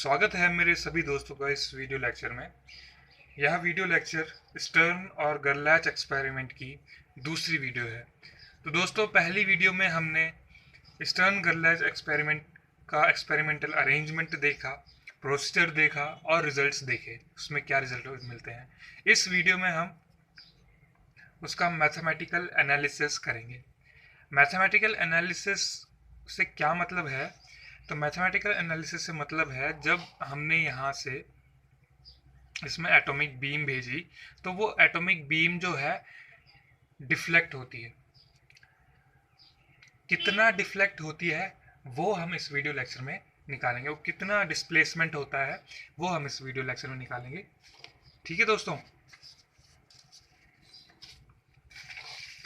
स्वागत है मेरे सभी दोस्तों का इस वीडियो लेक्चर में। यह वीडियो लेक्चर स्टर्न और गरलैच एक्सपेरिमेंट की दूसरी वीडियो है। तो दोस्तों, पहली वीडियो में हमने स्टर्न गरलैच एक्सपेरिमेंट का एक्सपेरिमेंटल अरेंजमेंट देखा, प्रोसीजर देखा और रिजल्ट्स देखे, उसमें क्या रिजल्ट मिलते हैं। इस वीडियो में हम उसका मैथमेटिकल एनालिसिस करेंगे। मैथमेटिकल एनालिसिस से क्या मतलब है? तो मैथमेटिकल एनालिसिस से मतलब है जब हमने यहाँ से इसमें एटॉमिक बीम भेजी तो वो एटॉमिक बीम जो है डिफ्लेक्ट होती है। कितना डिफ्लेक्ट होती है वो हम इस वीडियो लेक्चर में निकालेंगे। वो कितना डिस्प्लेसमेंट होता है वो हम इस वीडियो लेक्चर में निकालेंगे। ठीक है दोस्तों,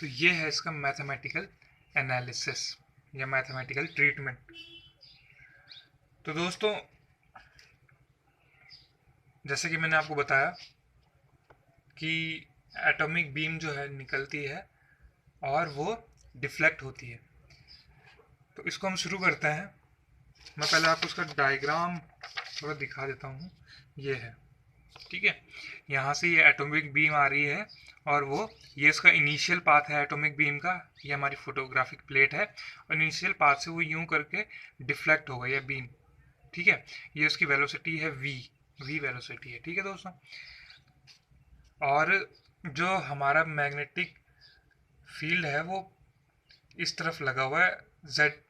तो ये है इसका मैथमेटिकल एनालिसिस या मैथमेटिकल ट्रीटमेंट। तो दोस्तों, जैसे कि मैंने आपको बताया कि एटॉमिक बीम जो है निकलती है और वो डिफ्लेक्ट होती है। तो इसको हम शुरू करते हैं। मैं पहले आपको उसका डायग्राम थोड़ा दिखा देता हूँ। ये है, ठीक है। यहाँ से ये एटॉमिक बीम आ रही है और वो ये इसका इनिशियल पाथ है एटॉमिक बीम का। ये हमारी फोटोग्राफिक प्लेट है और इनिशियल पाथ से वो यूं करके डिफ्लेक्ट हो गई है बीम, ठीक है। ये उसकी वेलोसिटी है वी वेलोसिटी है, ठीक है दोस्तों। और जो हमारा मैग्नेटिक फील्ड है वो इस तरफ लगा हुआ है जेड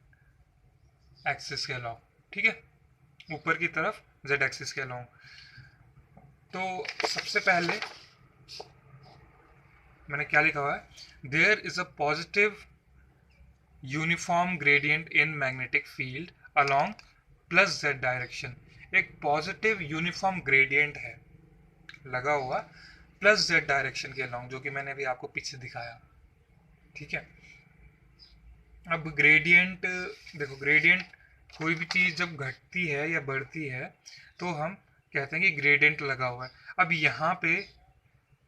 एक्सिस के अलोंग, ठीक है, ऊपर की तरफ जेड एक्सिस के अलोंग। तो सबसे पहले मैंने क्या लिखा हुआ है, there is a positive uniform gradient in magnetic field along plus z direction. एक पॉजिटिव यूनिफॉर्म ग्रेडियंट है लगा हुआ प्लस जेड डायरेक्शन के अलोंग, जो कि मैंने अभी आपको पीछे दिखाया, ठीक है। अब ग्रेडियंट देखो, ग्रेडियंट कोई भी चीज़ जब घटती है या बढ़ती है तो हम कहते हैं कि ग्रेडियंट लगा हुआ है। अब यहाँ पे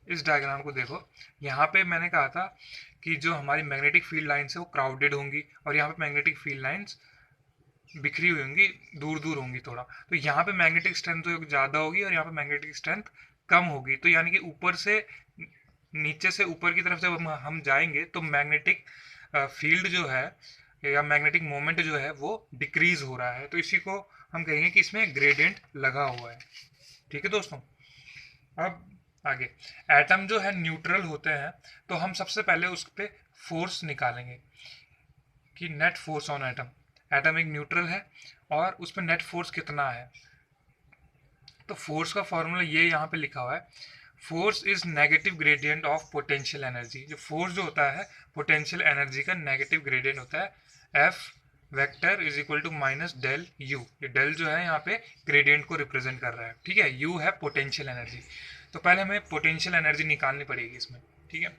इस डायग्राम को देखो, यहाँ पे मैंने कहा था कि जो हमारी मैग्नेटिक फील्ड लाइन्स है वो क्राउडेड होंगी और यहाँ पे मैग्नेटिक फील्ड लाइन्स बिखरी हुई होंगी, दूर दूर होंगी थोड़ा। तो यहाँ पे मैग्नेटिक स्ट्रेंथ तो ज़्यादा होगी और यहाँ पे मैग्नेटिक स्ट्रेंथ कम होगी। तो यानी कि ऊपर से नीचे से ऊपर की तरफ जब हम जाएंगे तो मैग्नेटिक फील्ड जो है या मैग्नेटिक मोमेंट जो है वो डिक्रीज हो रहा है। तो इसी को हम कहेंगे कि इसमें ग्रेडियंट लगा हुआ है, ठीक है दोस्तों। अब आगे, एटम जो है न्यूट्रल होते हैं तो हम सबसे पहले उस पर फोर्स निकालेंगे कि net force on atom. Atom एक न्यूट्रल है और उस पर नेट फोर्स कितना है। तो फोर्स का फॉर्मूला ये यहाँ पे लिखा हुआ है, force is negative gradient of potential energy. जो फोर्स जो होता है पोटेंशियल एनर्जी का नेगेटिव ग्रेडियंट होता है। F vector is equal to minus del u. ये डेल जो है यहाँ पे ग्रेडियंट को रिप्रेजेंट कर रहा है, ठीक है। यू है पोटेंशियल एनर्जी। तो पहले हमें पोटेंशियल एनर्जी निकालनी पड़ेगी इसमें, ठीक है।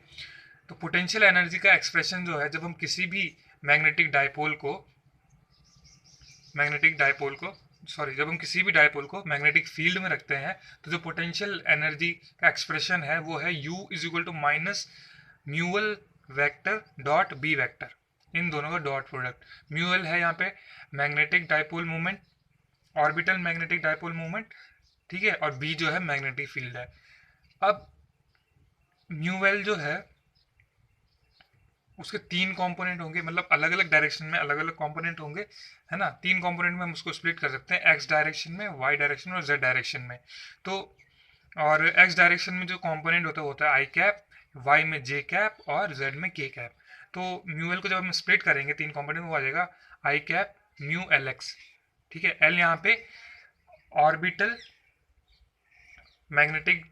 तो पोटेंशियल एनर्जी का एक्सप्रेशन जो है, जब हम किसी भी मैग्नेटिक डायपोल को जब हम किसी भी डायपोल को मैग्नेटिक फील्ड में रखते हैं तो जो पोटेंशियल एनर्जी का एक्सप्रेशन है वो है U is equal to minus mu l vector dot B vector, इन दोनों का डॉट प्रोडक्ट। म्यूअल है यहाँ पे magnetic dipole moment, orbital magnetic dipole moment, ठीक है, और बी जो है मैग्नेटिक फील्ड है। अब म्यूएल जो है उसके तीन कंपोनेंट होंगे, मतलब अलग अलग डायरेक्शन में अलग अलग कंपोनेंट होंगे, है ना। तीन कंपोनेंट में हम उसको स्प्लिट कर सकते हैं, एक्स डायरेक्शन में, वाई डायरेक्शन में और जेड डायरेक्शन में। तो और एक्स डायरेक्शन में जो कंपोनेंट होता है आई कैप, वाई में जे कैप और जेड में के कैप। तो म्यूएल को जब हम स्प्लिट करेंगे तीन कंपोनेंट में, वो आ जाएगा आई कैप म्यू एल एक्स, ठीक है। एल यहाँ पे ऑर्बिटल मैग्नेटिक,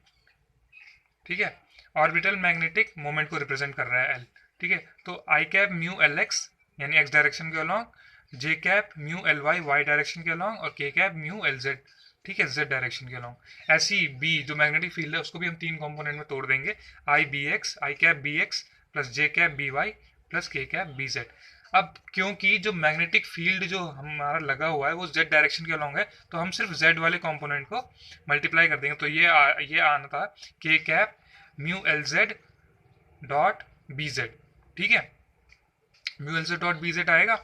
ठीक है, ऑर्बिटल मैग्नेटिक मोमेंट को रिप्रेजेंट कर रहा है एल, ठीक है। तो I cap mu L X यानी एक्स डायरेक्शन के along, J cap mu L Y Y direction के अलॉन्ग और K cap mu L Z, ठीक है, जेड डायरेक्शन के अलॉन्ग। ऐसी बी जो मैग्नेटिक फील्ड है उसको भी हम तीन कंपोनेंट में तोड़ देंगे, आई बी एक्स, आई कैप बी एक्स प्लस जे कैप बी वाई प्लस के कैप बी जेड। अब क्योंकि जो मैग्नेटिक फील्ड जो हमारा लगा हुआ है वो जेड डायरेक्शन के अलॉन्ग है तो हम सिर्फ जेड वाले कंपोनेंट को मल्टीप्लाई कर देंगे। तो ये आना था k cap mu L z dot b z, ठीक है। Mu L z dot b z आएगा,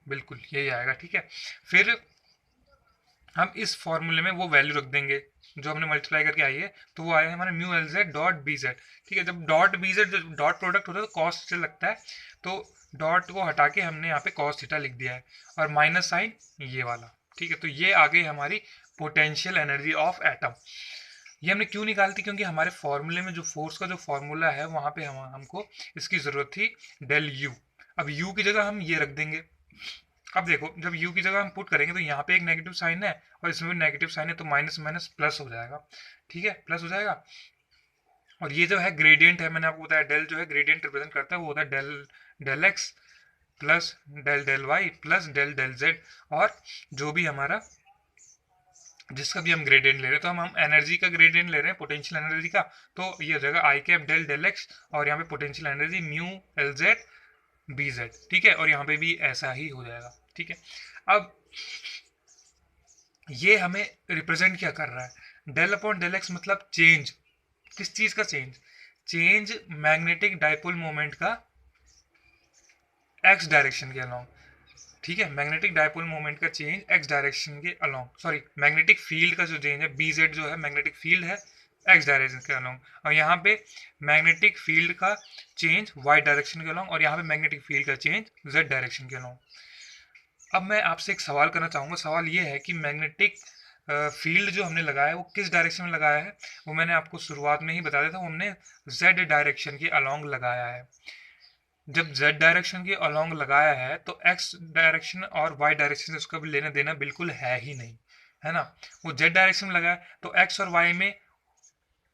बिल्कुल यही आएगा, ठीक है। फिर हम इस फॉर्मूले में वो वैल्यू रख देंगे जो हमने मल्टीप्लाई करके आई है, तो वो आया है हमारा mu L z dot b z. ठीक है, जब dot b z dot product होता है तो कॉस थीटा लगता है, तो डॉट को हटा के हमने यहाँ पे कॉस थीटा लिख दिया है, और माइनस साइन ये वाला। ठीक है, तो ये आ गई हमारी पोटेंशियल एनर्जी ऑफ एटम। ये हमने क्यों निकालती, क्योंकि हमारे फॉर्मूले में जो फोर्स का जो फॉर्मूला है वहाँ पे हमको इसकी ज़रूरत थी डेल यू। अब यू की जगह हम ये रख देंगे। अब देखो, जब u की जगह हम पुट करेंगे तो यहाँ पे एक नेगेटिव साइन है और इसमें भी नेगेटिव साइन है, तो माइनस माइनस प्लस हो जाएगा। ठीक है, प्लस हो जाएगा। और ये जो है ग्रेडियंट है, मैंने आपको बताया डेल जो है ग्रेडियंट रिप्रेजेंट करता है, वो होता है del del x plus del del y plus del del z. और जो भी हमारा जिसका भी हम ग्रेडियंट ले रहे हैं, तो हम एनर्जी का ग्रेडियंट ले रहे हैं, पोटेंशियल एनर्जी का, तो ये हो जाएगा आई कैप डेल डेल एक्स, और यहाँ पे potential energy mu L Z B z. ठीक है, और यहाँ पे भी ऐसा ही हो जाएगा। ठीक है, अब ये हमें रिप्रेजेंट क्या कर रहा है, डेल अपॉन डेल एक्स मतलब चेंज, किस चीज का change, change magnetic dipole moment का एक्स डायरेक्शन के अलोंग। ठीक है, मैग्नेटिक डाइपोल मोमेंट का चेंज एक्स डायरेक्शन के अलोंग, सॉरी मैग्नेटिक फील्ड का जो चेंज है बी जेड जो है मैग्नेटिक फील्ड है एक्स डायरेक्शन के अलोंग, और यहाँ पे मैग्नेटिक फील्ड का चेंज वाई डायरेक्शन के अलोंग, और यहाँ पे मैग्नेटिक फील्ड का चेंज जेड डायरेक्शन के अलोंग। अब मैं आपसे एक सवाल करना चाहूँगा, सवाल ये है कि मैग्नेटिक फील्ड जो हमने लगाया है वो किस डायरेक्शन में लगाया है, वो मैंने आपको शुरुआत में ही बता दिया था, हमने जेड डायरेक्शन के अलोंग लगाया है। जब जेड डायरेक्शन के अलोंग लगाया है तो एक्स डायरेक्शन और वाई डायरेक्शन से उसका भी लेना देना बिल्कुल है ही नहीं, है ना। वो जेड डायरेक्शन में लगाया तो एक्स और वाई में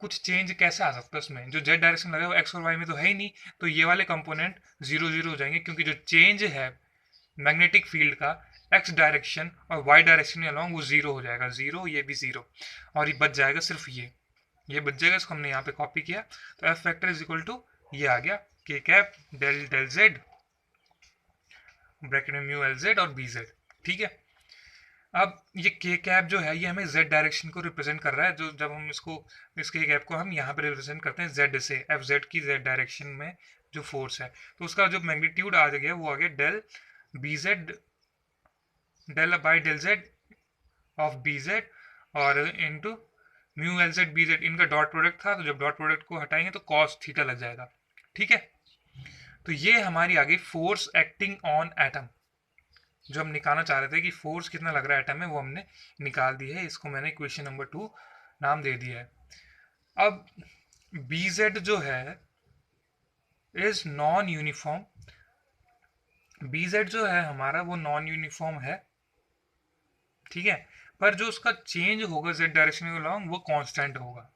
कुछ चेंज कैसे आ सकता है उसमें, जो जेड डायरेक्शन में लगा है वो एक्स और वाई में तो है ही नहीं, तो ये वाले कंपोनेंट जीरो जीरो हो जाएंगे, क्योंकि जो चेंज है मैग्नेटिक फील्ड का एक्स डायरेक्शन और वाई डायरेक्शन के अलोंग वो जीरो हो जाएगा, जीरो, ये भी जीरो, और ये बच जाएगा सिर्फ ये बच जाएगा। इसको हमने यहाँ पे कॉपी किया, तो f factor is equal to ये आ गया k cap del del z bracket में म्यू एल जेड और बी जेड। ठीक है, अब ये के कैप जो है ये हमें जेड डायरेक्शन को रिप्रेजेंट कर रहा है, जो जब हम इसको इस के कैप को हम यहाँ पे रिप्रेजेंट करते हैं जेड से, एफ जेड की जेड डायरेक्शन में जो फोर्स है, तो उसका जो मैग्नीट्यूड आ गया वो आ गया del B Z del by del Z of B Z और into mu L Z B Z, इनका डॉट प्रोडक्ट था, तो जब डॉट प्रोडक्ट को हटाएंगे तो कॉस थीटा लग जाएगा। ठीक है, तो ये हमारी आ गई फोर्स एक्टिंग ऑन एटम। जो हम निकालना चाह रहे थे कि फोर्स कितना लग रहा है एटम में, वो हमने निकाल दी है, इसको मैंने इक्वेशन नंबर 2 नाम दे दिया है। अब बी जेड जो है is non uniform, b z जो है हमारा वो नॉन यूनिफॉर्म है। ठीक है, पर जो उसका चेंज होगा जेड डायरेक्शन के अलोंग वो कांस्टेंट होगा।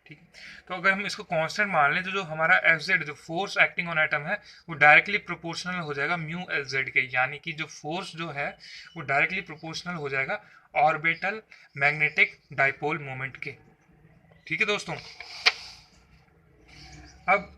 ठीक है, तो अगर हम इसको कांस्टेंट मान लें तो जो हमारा एफ जेड जो फोर्स एक्टिंग ऑन एटम है वो डायरेक्टली प्रोपोर्शनल हो जाएगा म्यू एल जेड के, यानी कि जो फोर्स जो है वो डायरेक्टली प्रोपोर्शनल हो जाएगा ऑर्बिटल मैग्नेटिक डाइपोल मोमेंट के। ठीक है दोस्तों, अब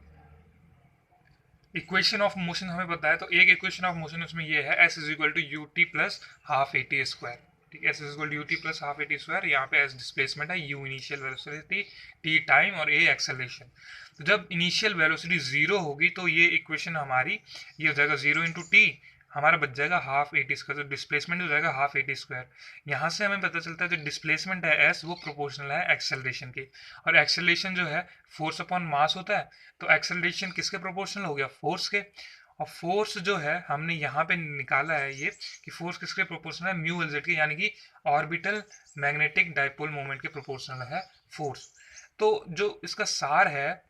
इक्वेशन ऑफ मोशन हमें पता है, तो एक इक्वेशन ऑफ मोशन उसमें ये है s is equal to u t plus half a t square. ठीक है, s is equal to u t plus half a t square, यहाँ पे एस डिस्प्लेसमेंट है, u initial velocity, t time और a acceleration. तो जब initial velocity zero होगी तो ये इक्वेशन हमारी ये हो जाएगा जीरो इंटू टी, हमारा बच जाएगा हाफ ए टी स्क्वायर, तो डिस्प्लेसमेंट हो जाएगा हाफ ए टी स्क्वायर। यहाँ से हमें पता चलता है जो डिस्प्लेसमेंट है एस वो प्रोपोर्शनल है एक्सेलरेशन के, और एक्सेलरेशन जो है फोर्स अपॉन मास होता है, तो एक्सेलरेशन किसके प्रोपोर्शनल हो गया, फोर्स के। और फोर्स जो है हमने यहाँ पे निकाला है ये कि फोर्स किसके प्रोपोर्शनल है, म्यू एल जेड के, यानी कि ऑर्बिटल मैग्नेटिक डाइपोल मोमेंट के प्रोपोर्शनल है फोर्स। तो जो इसका सार है,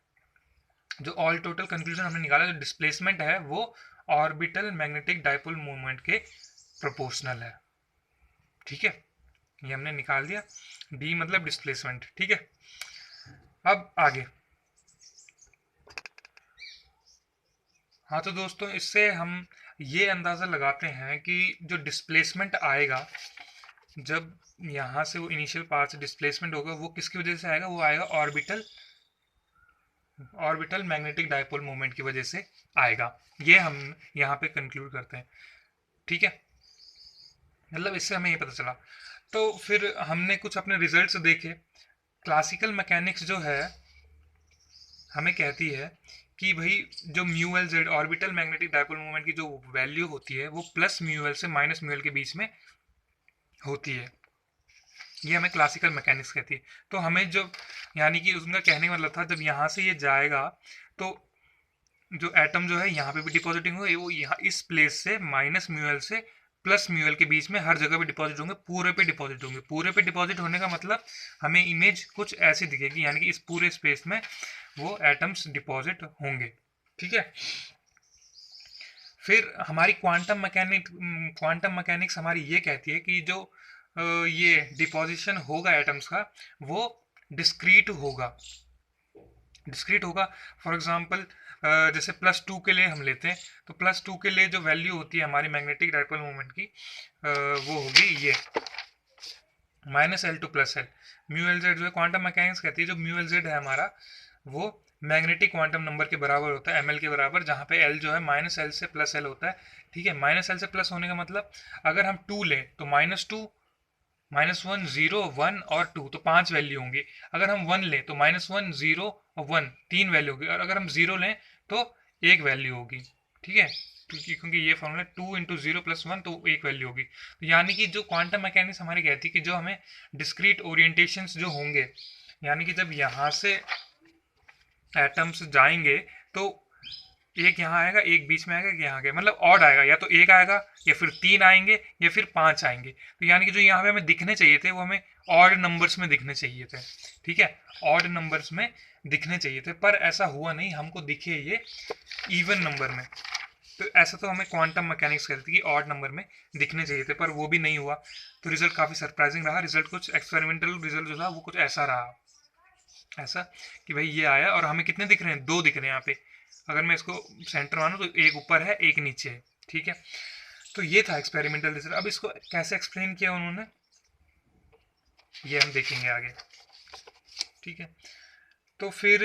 जो ऑल टोटल कंक्लूजन हमने निकाला, जो डिस्प्लेसमेंट है वो ऑर्बिटल मैग्नेटिक डाइपोल मोमेंट के प्रोपोर्शनल है। ठीक है, ये हमने निकाल दिया, डी मतलब डिस्प्लेसमेंट। ठीक है, अब आगे, हाँ तो दोस्तों इससे हम ये अंदाज़ा लगाते हैं कि जो डिस्प्लेसमेंट आएगा, जब यहाँ से वो इनिशियल पाथ से डिस्प्लेसमेंट होगा वो किसकी वजह से आएगा, वो आएगा ऑर्बिटल मैग्नेटिक डाइपोल मोमेंट की वजह से आएगा। ये हम यहाँ पे कंक्लूड करते हैं। ठीक है, मतलब इससे हमें ये पता चला। तो फिर हमने कुछ अपने रिजल्ट्स देखे। क्लासिकल मैकेनिक्स जो है हमें कहती है कि भाई जो mu L Z orbital magnetic dipole moment की जो वैल्यू होती है वो प्लस म्यू एल से माइनस म्यू एल के बीच में होती है। ये हमें क्लासिकल मैकेनिक्स कहती है। तो हमें जो यानी कि उनका कहने का मतलब था जब यहाँ से ये जाएगा तो जो एटम जो है यहाँ पे भी डिपॉजिटिंग होगा, वो यहाँ इस प्लेस से माइनस म्यूएल से प्लस म्यूएल के बीच में हर जगह पे डिपॉजिट होंगे, पूरे पे डिपॉजिट होंगे। पूरे पे डिपॉजिट होने का मतलब हमें इमेज कुछ ऐसी दिखेगी, यानी कि इस पूरे स्पेस में वो एटम्स डिपॉजिट होंगे। ठीक है। फिर हमारी क्वांटम मैकेनिक्स हमारी ये कहती है कि जो ये डिपॉजिशन होगा एटम्स का वो डिस्क्रीट होगा। डिस्क्रीट होगा फॉर एग्जांपल जैसे +2 के लिए हम लेते हैं, तो +2 के लिए जो वैल्यू होती है हमारी मैग्नेटिक डाइपोल मोमेंट की वो होगी ये -L to +L। Mu L Z जो है क्वांटम मैकेनिक्स कहती है जो म्यू एल जेड है हमारा वो मैग्नेटिक क्वांटम नंबर के बराबर होता है, ml के बराबर, जहाँ पे l जो है -L से +L होता है। ठीक है। -L से प्लस होने का मतलब अगर हम 2 लें तो -2 -1 0 1 और 2 तो 5 वैल्यू होंगी। अगर हम 1 लें तो -1 0 और 1 3 वैल्यू होगी, और अगर हम 0 लें तो 1 वैल्यू होगी। ठीक है। क्योंकि ये फॉर्मूला 2 इंटू 0 + 1 तो 1 वैल्यू होगी। तो यानी कि जो क्वांटम मैकेनिक्स हमारी कहती है कि जो हमें डिस्क्रीट ओरिएंटेशंस जो होंगे, यानी कि जब यहाँ से एटम्स जाएंगे तो एक यहाँ आएगा, एक बीच में आएगा, यहाँ आएगा, मतलब ऑड आएगा, या तो एक आएगा या फिर 3 आएंगे या फिर 5 आएंगे। तो यानी कि जो यहाँ पे हमें दिखने चाहिए थे वो हमें ऑड नंबर्स में दिखने चाहिए थे। ठीक है। ऑड नंबर्स में दिखने चाहिए थे, पर ऐसा हुआ नहीं, हमको दिखे ये इवन नंबर में। तो ऐसा तो हमें क्वांटम मैकेनिक्स कहती है कि ऑड नंबर में दिखने चाहिए थे, पर वो भी नहीं हुआ। तो रिजल्ट काफ़ी सरप्राइजिंग रहा। रिजल्ट कुछ एक्सपेरिमेंटल रिजल्ट जो था वो कुछ ऐसा रहा, ऐसा कि भाई ये आया और हमें कितने दिख रहे हैं, 2 दिख रहे हैं यहाँ पे। अगर मैं इसको सेंटर मानूं तो एक ऊपर है एक नीचे है। ठीक है। तो ये था एक्सपेरिमेंटल रिजल्ट। अब इसको कैसे एक्सप्लेन किया उन्होंने ये हम देखेंगे आगे। ठीक है। तो फिर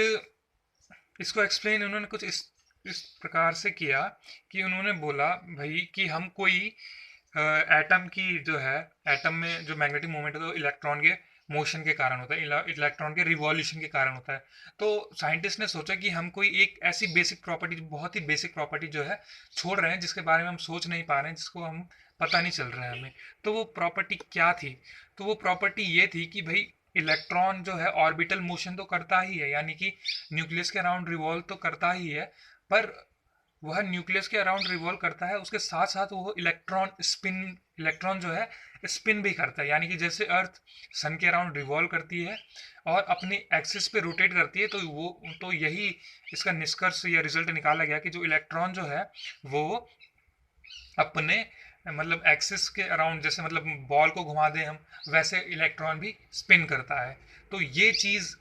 इसको एक्सप्लेन उन्होंने कुछ इस प्रकार से किया कि उन्होंने बोला भाई कि हम कोई एटम की जो है, एटम में जो मैग्नेटिक मोमेंट होता है वो इलेक्ट्रॉन के मोशन के कारण होता है, इलेक्ट्रॉन के रिवॉल्यूशन के कारण होता है। तो साइंटिस्ट ने सोचा कि हम कोई एक ऐसी बेसिक प्रॉपर्टी, बहुत ही बेसिक प्रॉपर्टी जो है छोड़ रहे हैं, जिसके बारे में हम सोच नहीं पा रहे हैं, जिसको हम पता नहीं चल रहा है हमें। तो वो प्रॉपर्टी क्या थी? तो वो प्रॉपर्टी ये थी कि भाई इलेक्ट्रॉन जो है ऑर्बिटल मोशन तो करता ही है, यानी कि न्यूक्लियस के अराउंड रिवॉल्व तो करता ही है, पर वह न्यूक्लियस के अराउंड रिवॉल्व करता है, उसके साथ साथ वो इलेक्ट्रॉन जो है स्पिन भी करता है। यानी कि जैसे अर्थ सन के अराउंड रिवॉल्व करती है और अपनी एक्सिस पे रोटेट करती है, तो यही इसका निष्कर्ष या रिजल्ट निकाला गया कि जो इलेक्ट्रॉन जो है वो अपने मतलब एक्सिस के अराउंड, जैसे मतलब बॉल को घुमा दें हम, वैसे इलेक्ट्रॉन भी स्पिन करता है। तो ये चीज़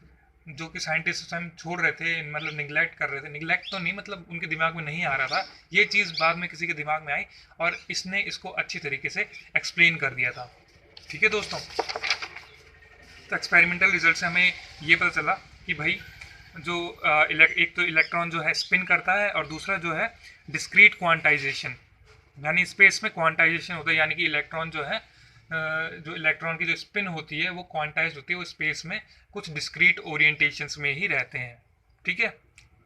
जो कि साइंटिस्ट उस टाइम छोड़ रहे थे, मतलब निगलेक्ट कर रहे थे, निगलेक्ट तो नहीं, मतलब उनके दिमाग में नहीं आ रहा था, ये चीज़ बाद में किसी के दिमाग में आई और इसने इसको अच्छी तरीके से एक्सप्लेन कर दिया था। ठीक है दोस्तों। तो एक्सपेरिमेंटल रिजल्ट से हमें ये पता चला कि भाई जो एक तो इलेक्ट्रॉन जो है स्पिन करता है, और दूसरा जो है डिस्क्रीट क्वांटाइजेशन, यानी स्पेस में क्वांटाइजेशन होता है, यानी कि इलेक्ट्रॉन जो है जो इलेक्ट्रॉन की जो स्पिन होती है वो क्वांटाइज होती है, वो स्पेस में कुछ डिस्क्रीट ओरिएंटेशंस में ही रहते हैं। ठीक है।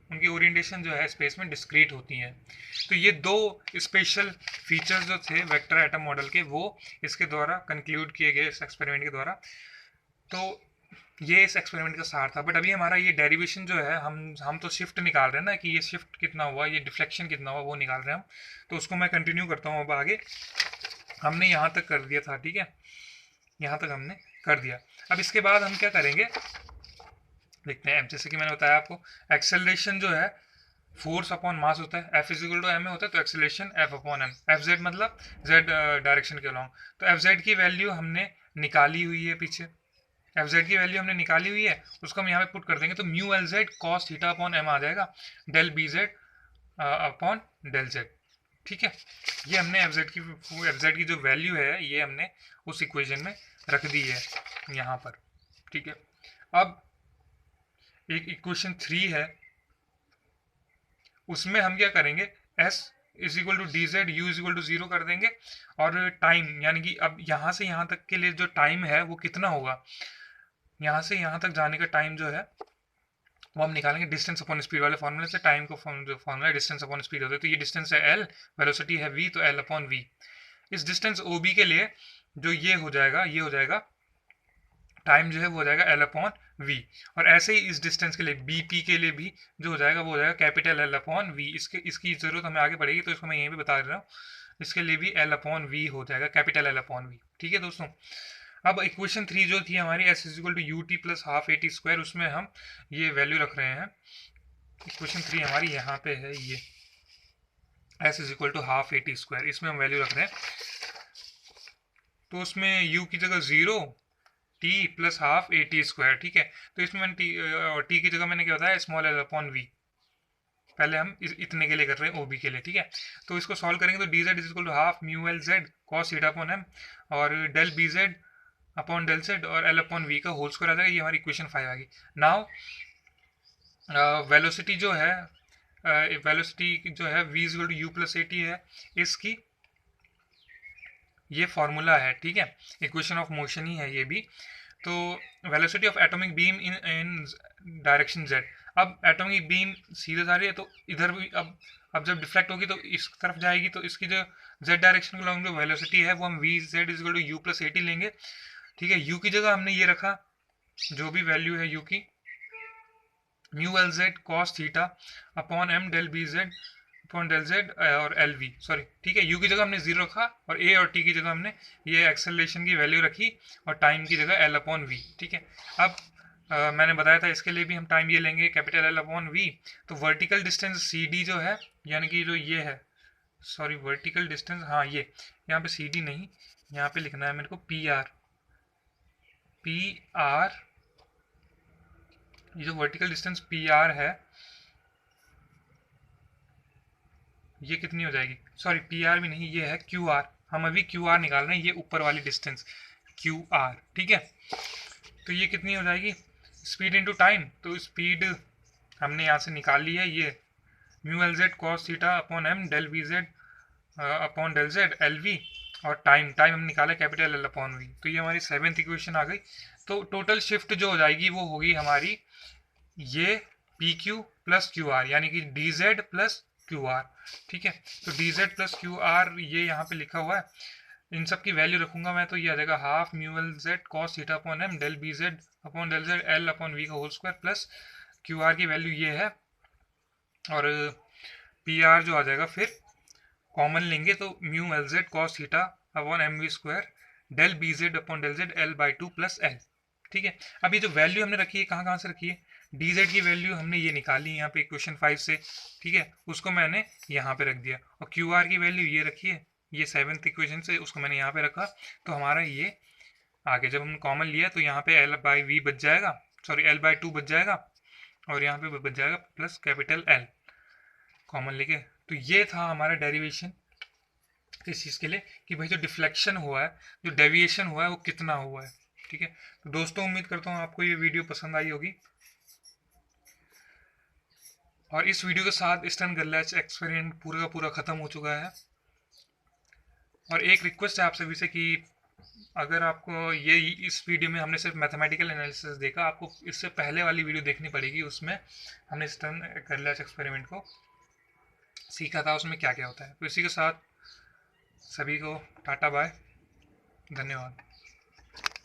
उनकी ओरिएंटेशन जो है स्पेस में डिस्क्रीट होती हैं। तो ये 2 स्पेशल फीचर्स जो थे वेक्टर एटम मॉडल के, वो इसके द्वारा कंक्लूड किए गए इस एक्सपेरिमेंट के द्वारा। तो ये इस एक्सपेरिमेंट का सार था। बट अभी हमारा ये डेरिवेशन जो है, हम तो शिफ्ट निकाल रहे हैं ना कि ये शिफ्ट कितना हुआ, ये डिफ्लेक्शन कितना हुआ, वो निकाल रहे हैं हम। तो उसको मैं कंटिन्यू करता हूँ अब आगे। हमने यहाँ तक कर दिया था। ठीक है। यहाँ तक हमने कर दिया। अब इसके बाद हम क्या करेंगे देखते हैं। जैसे कि मैंने बताया आपको, एक्सेलरेशन जो है फोर्स अपॉन मास होता है, F = ma होता है, तो एक्सेलरेशन F/m। Fz मतलब z डायरेक्शन के अलॉन्ग। तो Fz की वैल्यू हमने निकाली हुई है पीछे, Fz की वैल्यू हमने निकाली हुई है, उसको हम यहाँ पे पुट कर देंगे तो म्यू Lz cos θ/m आ जाएगा, del Bz upon del z। ठीक है। ये हमने Fz की जो वैल्यू है ये हमने उस इक्वेशन में रख दी है यहाँ पर। ठीक है। अब एक इक्वेशन 3 है, उसमें हम क्या करेंगे, S = dz, u = 0 कर देंगे, और टाइम यानी कि अब यहाँ से यहाँ तक के लिए जो टाइम है वो कितना होगा, यहाँ से यहाँ तक जाने का टाइम जो है वो हम निकालेंगे डिस्टेंस अपॉन स्पीड वाले फॉर्मूले से। टाइम को फॉर्मूला डिस्टेंस अपॉन स्पीड होता है, तो ये डिस्टेंस है l, वेलोसिटी है v, तो l/v। इस डिस्टेंस OB के लिए जो ये हो जाएगा टाइम जो है वो हो जाएगा L अपॉन V। और ऐसे ही इस डिस्टेंस के लिए BP के लिए भी जो हो जाएगा वो हो जाएगा कैपिटल L अपॉन V। इसकी ज़रूरत हमें आगे पड़ेगी, तो इसको मैं यहीं पे बता रहा हूँ। इसके लिए भी L अपॉन V हो जाएगा, कैपिटल L अपॉन V। ठीक है दोस्तों। अब इक्वेशन 3 जो थी हमारी s is equal to u t plus half AT square, उसमें हम ये वैल्यू रख रहे हैं। इक्वेशन 3 हमारी यहाँ पे है, ये s is equal to half AT square, इसमें हम वैल्यू रख रहे हैं। तो उसमें u की जगह 0, t plus half AT square. ठीक है, तो इसमें मैंने t की जगह मैंने क्या बताया, स्मॉल l अपॉन v। पहले हम इतने के लिए कर रहे हैं OB के लिए। ठीक है, तो इसको सॉल्व करेंगे तो dz is equal to half mu L Z cos theta upon m, और del bz upon del z और L अपॉन V का होल स्क्वायर आ जाएगा। ये हमारी इक्वेशन 5 आ गई। नाउ वेलोसिटी जो है v is equal to u plus AT है, इसकी ये फॉर्मूला है। ठीक है, इक्वेशन ऑफ मोशन ही है ये भी। तो velocity of atomic beam in direction z, अब एटॉमिक बीम सीधे जा रही है तो इधर भी अब जब डिफ्लेक्ट होगी तो इस तरफ जाएगी, तो इसकी जो z डायरेक्शन में जो वेलोसिटी है वो हम v z is equal to u plus AT लेंगे। ठीक है, u की जगह हमने ये रखा, जो भी वैल्यू है u की, mu L Z cos theta upon m del B Z upon del z और एल वी, सॉरी। ठीक है, u की जगह हमने 0 रखा और a और t की जगह हमने ये एक्सेलरेशन की वैल्यू रखी और टाइम की जगह l अपॉन वी। ठीक है, अब मैंने बताया था इसके लिए भी हम टाइम ये लेंगे कैपिटल L अपॉन वी। तो वर्टिकल डिस्टेंस सी डी जो है, यानी कि जो ये है, सॉरी वर्टिकल डिस्टेंस, हाँ ये यहाँ पे सी डी नहीं, यहाँ पे लिखना है मेरे को पी आर। ये जो वर्टिकल डिस्टेंस पी आर है, ये कितनी हो जाएगी, सॉरी पी आर भी नहीं, ये है क्यू आर। हम अभी क्यू आर निकाल रहे हैं, ये ऊपर वाली डिस्टेंस क्यू आर। ठीक है, तो ये कितनी हो जाएगी, स्पीड इनटू टाइम। तो स्पीड हमने यहाँ से निकाल ली है, ये mu L Z cos theta upon m del v z upon del Z l v, और टाइम हम निकाले कैपिटल L अपॉन वी। तो ये हमारी 7th इक्वेशन आ गई। तो टोटल शिफ्ट जो हो जाएगी वो होगी हमारी ये P Q plus Q are, यानी कि D Z plus Q are. ठीक है, तो D Z plus Q are ये यहाँ पे लिखा हुआ है, इन सब की वैल्यू रखूंगा मैं, तो ये आ जाएगा half mu L Z cos theta upon m del B Z upon del Z L upon V का whole square plus Q R की वैल्यू ये है, और पी आर जो आ जाएगा फिर कॉमन लेंगे तो mu L Z cos theta upon m v square del B Z upon del Z l by 2 plus l. ठीक है, अब ये जो वैल्यू हमने रखी है कहाँ से रखी है, डी जेड की वैल्यू हमने ये निकाली यहाँ पे इक्वेशन 5 से। ठीक है, उसको मैंने यहाँ पे रख दिया, और क्यू आर की वैल्यू ये रखी है, ये 7th इक्वेशन से, उसको मैंने यहाँ पे रखा। तो हमारा ये आगे जब हमने कॉमन लिया तो यहाँ पे एल बाई वी बच जाएगा, सॉरी एल बाई 2 बच जाएगा, और यहाँ पे बच जाएगा प्लस कैपिटल एल कॉमन लेके। तो ये था हमारा डेरिवेशन इस चीज़ के लिए कि भाई जो डिफ्लेक्शन हुआ है, जो डेविएशन हुआ है, वो कितना हुआ है। ठीक है, तो दोस्तों उम्मीद करता हूँ आपको ये वीडियो पसंद आई होगी, और इस वीडियो के साथ स्टर्न गैर्लाच एक्सपेरिमेंट पूरा का पूरा ख़त्म हो चुका है। और एक रिक्वेस्ट है आप सभी से कि अगर आपको ये इस वीडियो में हमने सिर्फ मैथमेटिकल एनालिसिस देखा, आपको इससे पहले वाली वीडियो देखनी पड़ेगी, उसमें हमने स्टर्न गैर्लाच एक्सपेरिमेंट को सीखा था, उसमें क्या क्या होता है। तो इसी के साथ सभी को टाटा बाय, धन्यवाद।